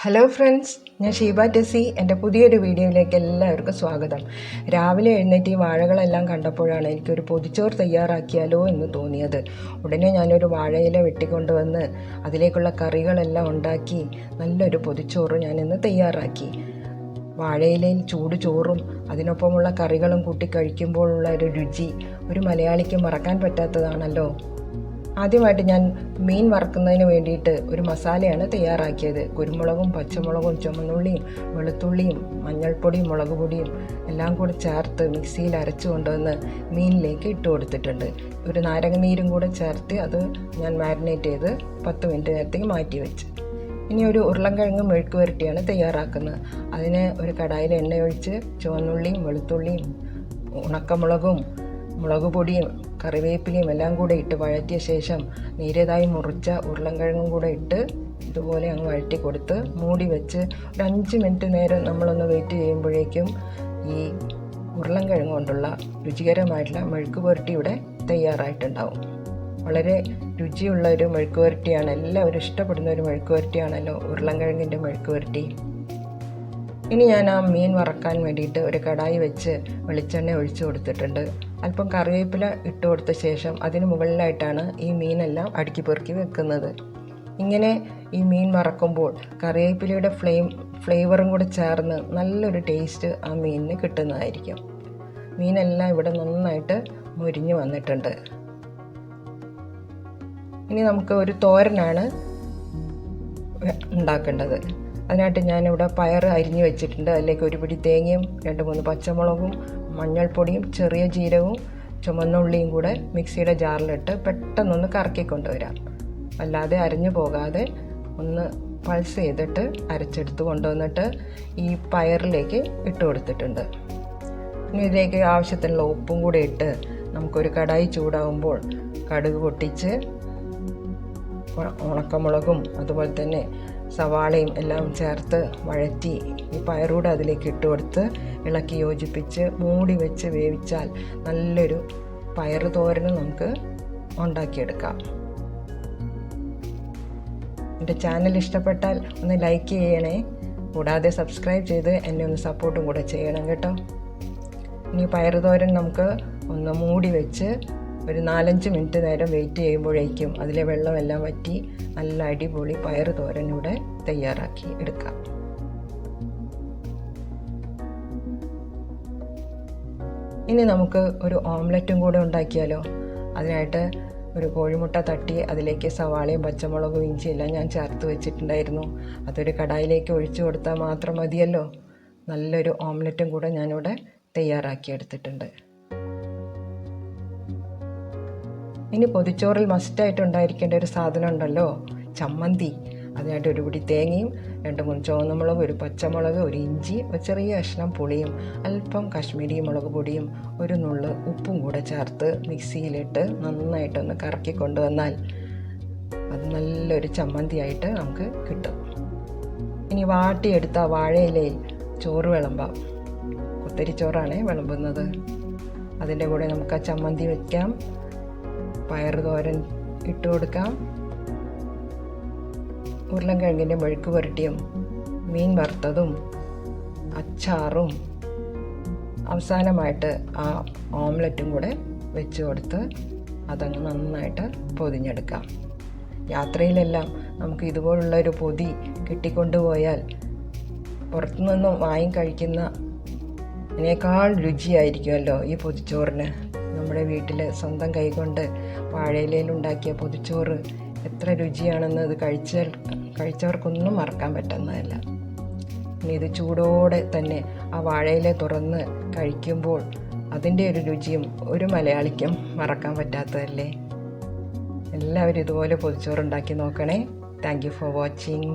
Hello friends, ഞാൻ ഷീബ ടെസി. എൻ്റെ പുതിയൊരു വീഡിയോയിലേക്ക് എല്ലാവർക്കും സ്വാഗതം. രാവിലെ എഴുന്നേറ്റ് ഈ വാഴകളെല്ലാം കണ്ടപ്പോഴാണ് എനിക്കൊരു പൊതിച്ചോറ് തയ്യാറാക്കിയാലോ എന്ന് തോന്നിയത്. ഉടനെ ഞാനൊരു വാഴയില വെട്ടിക്കൊണ്ടുവന്ന് അതിലേക്കുള്ള കറികളെല്ലാം ഉണ്ടാക്കി നല്ലൊരു പൊതിച്ചോറ് ഞാനിന്ന് തയ്യാറാക്കി. വാഴയിലയിൽ ചൂട് ചോറും അതിനൊപ്പമുള്ള കറികളും കൂട്ടി കഴിക്കുമ്പോഴുള്ള ഒരു രുചി ഒരു മലയാളിക്ക് മറക്കാൻ പറ്റാത്തതാണല്ലോ. ആദ്യമായിട്ട് ഞാൻ മീൻ വറുക്കുന്നതിന് വേണ്ടിയിട്ട് ഒരു മസാലയാണ് തയ്യാറാക്കിയത്. കുരുമുളകും പച്ചമുളകും ചുമന്നുള്ളിയും വെളുത്തുള്ളിയും മഞ്ഞൾപ്പൊടിയും മുളക് പൊടിയും എല്ലാം കൂടി ചേർത്ത് മിക്സിയിൽ അരച്ചു കൊണ്ടുവന്ന് മീനിലേക്ക് ഇട്ട് കൊടുത്തിട്ടുണ്ട്. ഒരു നാരങ്ങ നീരും കൂടെ ചേർത്ത് അത് ഞാൻ മാരിനേറ്റ് ചെയ്ത് 10 മിനിറ്റ് നേരത്തേക്ക് മാറ്റി വെച്ച്. ഇനി ഒരു ഉരുളൻകിഴങ്ങ് മെഴുക്ക് പുരട്ടിയാണ് തയ്യാറാക്കുന്നത്. അതിന് ഒരു കടായിൽ എണ്ണയൊഴിച്ച് ചുവന്നുള്ളിയും വെളുത്തുള്ളിയും ഉണക്കമുളകും മുളക് പൊടിയും കറിവേപ്പിലയും എല്ലാം കൂടെ ഇട്ട് വഴറ്റിയ ശേഷം നീരതായി മുറിച്ച ഉരുളൻകിഴങ്ങും കൂടെ ഇട്ട് ഇതുപോലെ അങ്ങ് വഴറ്റി കൊടുത്ത് മൂടി വെച്ച് ഒരു 5 മിനിറ്റ് നേരം നമ്മളൊന്ന് വെയിറ്റ് ചെയ്യുമ്പോഴേക്കും ഈ ഉരുളൻകിഴങ്ങ് കൊണ്ടുള്ള രുചികരമായിട്ടുള്ള മെഴുക്ക് പുരട്ടി ഇവിടെ തയ്യാറായിട്ടുണ്ടാവും. വളരെ രുചിയുള്ള ഒരു മെഴുക്ക് പുരട്ടിയാണ്, എല്ലാവരും ഇഷ്ടപ്പെടുന്ന ഒരു മെഴുക്ക് പുരട്ടിയാണല്ലോ ഉരുളൻകിഴങ്ങിൻ്റെ മെഴുക്ക് പുരട്ടി. ഇനി ഞാൻ ആ മീൻ വറക്കാൻ വേണ്ടിയിട്ട് ഒരു കടായി വെച്ച് വെളിച്ചെണ്ണ ഒഴിച്ചു കൊടുത്തിട്ടുണ്ട്. അല്പം കറിവേപ്പില ഇട്ട് കൊടുത്ത ശേഷം അതിന് മുകളിലായിട്ടാണ് ഈ മീനെല്ലാം അടുക്കി പെറുക്കി വെക്കുന്നത്. ഇങ്ങനെ ഈ മീൻ വറക്കുമ്പോൾ കറിവേപ്പിലയുടെ ഫ്ലേവറും കൂടെ ചേർന്ന് നല്ലൊരു ടേസ്റ്റ് ആ മീനിന് കിട്ടുന്നതായിരിക്കും. മീനെല്ലാം ഇവിടെ നന്നായിട്ട് മുരിഞ്ഞ് വന്നിട്ടുണ്ട്. ഇനി നമുക്ക് ഒരു തോരനാണ് ഉണ്ടാക്കേണ്ടത്. അതിനായിട്ട് ഞാനിവിടെ പയർ അരിഞ്ഞ് വെച്ചിട്ടുണ്ട്. അതിലേക്ക് ഒരു പിടി തേങ്ങയും 2-3 പച്ചമുളകും മഞ്ഞൾപ്പൊടിയും ചെറിയ ജീരകവും ചുമന്നുള്ളിയും കൂടെ മിക്സിയുടെ ജാറിലിട്ട് പെട്ടെന്നൊന്ന് കറക്കി കൊണ്ടുവരാം. അല്ലാതെ അരിഞ്ഞു പോകാതെ ഒന്ന് പൾസ് ചെയ്തിട്ട് അരച്ചെടുത്ത് കൊണ്ടുവന്നിട്ട് ഈ പയറിലേക്ക് ഇട്ട് കൊടുത്തിട്ടുണ്ട്. ഇനി ഇതിലേക്ക് ആവശ്യത്തിനുള്ള ഉപ്പും കൂടെ ഇട്ട് നമുക്കൊരു കടായി ചൂടാകുമ്പോൾ കടുക് പൊട്ടിച്ച് ഉണക്കമുളകും അതുപോലെ തന്നെ സവാളയും എല്ലാം ചേർത്ത് വഴറ്റി ഈ പയറൂടെ അതിലേക്ക് ഇട്ട് കൊടുത്ത് ഇളക്കി യോജിപ്പിച്ച് മൂടി വെച്ച് വേവിച്ചാൽ നല്ലൊരു പയറ് തോരന് നമുക്ക് ഉണ്ടാക്കിയെടുക്കാം. എൻ്റെ ചാനൽ ഇഷ്ടപ്പെട്ടാൽ ഒന്ന് ലൈക്ക് ചെയ്യണേ, കൂടാതെ സബ്സ്ക്രൈബ് ചെയ്ത് എന്നെ ഒന്ന് സപ്പോർട്ടും കൂടെ ചെയ്യണം കേട്ടോ. ഇനി പയറ് തോരൻ നമുക്ക് ഒന്ന് മൂടി വെച്ച് ഒരു 4-5 മിനിറ്റ് നേരം വെയിറ്റ് ചെയ്യുമ്പോഴേക്കും അതിലെ വെള്ളമെല്ലാം വറ്റി നല്ല അടിപൊളി പയറ് തോരൻ ഇവിടെ തയ്യാറാക്കി എടുക്കാം. ഇനി നമുക്ക് ഒരു ഓംലെറ്റും കൂടെ ഉണ്ടാക്കിയാലോ. അതിനായിട്ട് ഒരു കോഴിമുട്ട തട്ടി അതിലേക്ക് സവാളയും പച്ചമുളകും ഇഞ്ചിയെല്ലാം ഞാൻ ചേർത്ത് വെച്ചിട്ടുണ്ടായിരുന്നു. അതൊരു കടായിലേക്ക് ഒഴിച്ചു കൊടുത്താൽ മാത്രം മതിയല്ലോ. നല്ലൊരു ഓംലെറ്റും കൂടെ ഞാനിവിടെ തയ്യാറാക്കി എടുത്തിട്ടുണ്ട്. ഇനി പൊതിച്ചോറിൽ മസ്റ്റായിട്ട് ഉണ്ടായിരിക്കേണ്ട ഒരു സാധനം ഉണ്ടല്ലോ, ചമ്മന്തി. അതിനായിട്ട് ഒരു പിടി തേങ്ങയും 2-3 ചുവന്നമുളക്, ഒരു പച്ചമുളക്, ഒരു ഇഞ്ചി, ഒരു ചെറിയ കഷ്ണം പുളിയും അല്പം കാശ്മീരി മുളക് പൊടിയും ഒരു നുള്ള് ഉപ്പും കൂടെ ചേർത്ത് മിക്സിയിലിട്ട് നന്നായിട്ടൊന്ന് കറക്കി കൊണ്ടുവന്നാൽ അത് നല്ലൊരു ചമ്മന്തിയായിട്ട് നമുക്ക് കിട്ടും. ഇനി വാട്ടിയെടുത്ത വാഴയിലയിൽ ചോറ് വിളമ്പാം. കുത്തരിച്ചോറാണ് വിളമ്പുന്നത്. അതിൻ്റെ കൂടെ നമുക്ക് ആ ചമ്മന്തി വയ്ക്കാം, പയറ് തോരൻ ഇട്ട് കൊടുക്കാം, ഉരുളൻകിഴങ്ങിൻ്റെ മെഴുക്ക് പുരട്ടിയും മീൻ വറുത്തതും അച്ചാറും അവസാനമായിട്ട് ആ ഓംലെറ്റും കൂടെ വെച്ച് കൊടുത്ത് അതങ്ങ് നന്നായിട്ട് പൊതിഞ്ഞെടുക്കാം. യാത്രയിലെല്ലാം നമുക്ക് ഇതുപോലുള്ള ഒരു പൊതി കിട്ടിക്കൊണ്ടുപോയാൽ പുറത്തുനിന്നും വാങ്ങി കഴിക്കുന്ന അതിനേക്കാൾ രുചിയായിരിക്കുമല്ലോ ഈ പൊതിച്ചോറിന്. നമ്മുടെ വീട്ടിൽ സ്വന്തം കൈകൊണ്ട് വാഴയിലയിലുണ്ടാക്കിയ പൊതിച്ചോറ് എത്ര രുചിയാണെന്ന് ഇത് കഴിച്ചവർക്കൊന്നും മറക്കാൻ പറ്റുന്നതല്ല. ഇനി ഇത് ചൂടോടെ തന്നെ ആ വാഴയില തുറന്ന് കഴിക്കുമ്പോൾ അതിൻ്റെ ഒരു രുചിയും ഒരു മലയാളിക്കും മറക്കാൻ പറ്റാത്തതല്ലേ. എല്ലാവരും ഇതുപോലെ പൊതിച്ചോറുണ്ടാക്കി നോക്കണേ. Thank you for watching.